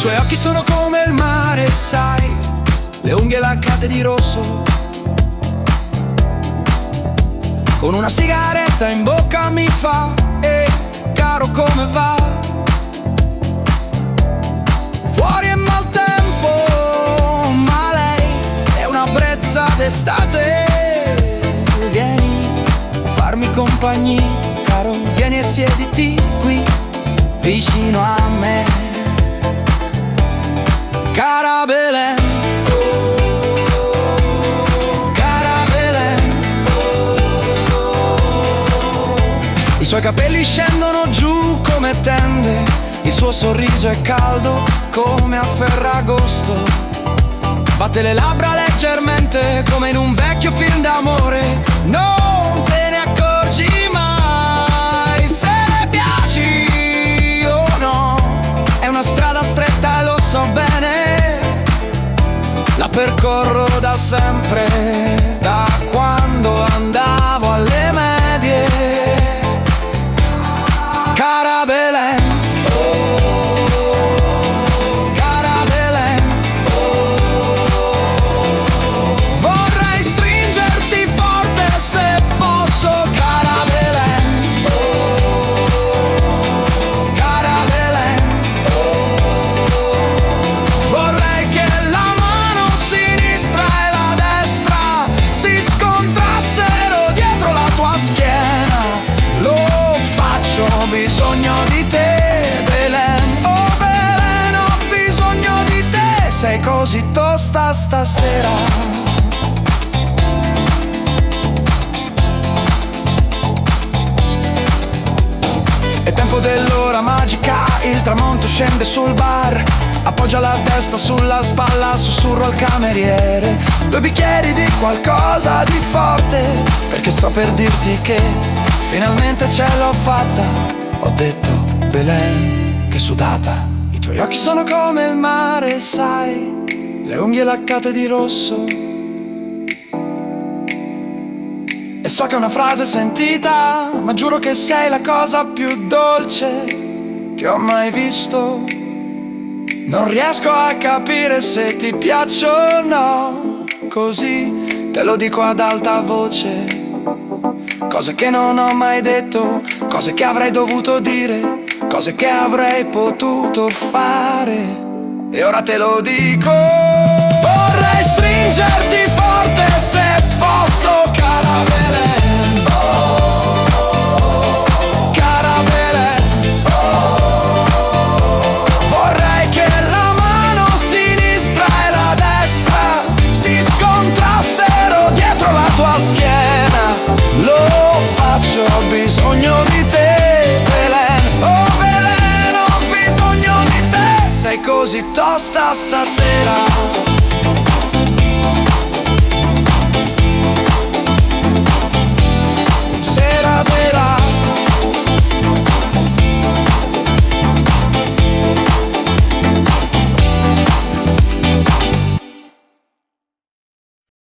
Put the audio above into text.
tuoi occhi sono come il mare, sai, le unghie laccate di rosso. Con una sigaretta in bocca mi fa, caro come va? Fuori è maltempo, ma lei è una brezza d'estate. Vieni a farmi compagnia, caro, vieni e siediti qui vicino a me. Cara Belen, cara Belen, i suoi capelli scendono giù come tende, il suo sorriso è caldo come a Ferragosto. Batte le labbra leggermente come in un vecchio film d'amore. Non te ne accorgi mai se piaci o no. È una strada stretta e lo so bene, la percorro da sempre, da quando andavo alle medie. Cara Belen, cara Belen, vorrei stringerti forte se posso. Cara Belen, cara Belen, vorrei che la mano sinistra e la destra si scontrassero dietro la tua schiena. Lo faccio, ho bisogno di te, Belen. Oh Belen, ho bisogno di te. Sei così tosta stasera. È tempo dell'ora magica, il tramonto scende sul bar. Appoggia la testa sulla spalla, sussurro al cameriere. 2 bicchieri di qualcosa di forte, perché sto per dirti che finalmente ce l'ho fatta. Ho detto, Belen, che sudata. I tuoi occhi sono come il mare, sai, le unghie laccate di rosso. E so che è una frase sentita, ma giuro che sei la cosa più dolce che ho mai visto. Non riesco a capire se ti piaccio o no, così te lo dico ad alta voce. Cose che non ho mai detto, cose che avrei dovuto dire, cose che avrei potuto fare. E ora te lo dico. Vorrei stringerti forte se posso, cara Belen. Cara Belen, vorrei che la mano sinistra e la destra si scontrassero dietro la tua schiena. Lo faccio, ho bisogno di te, Belen. Oh Belen, ho bisogno di te. Sei così tosta stasera.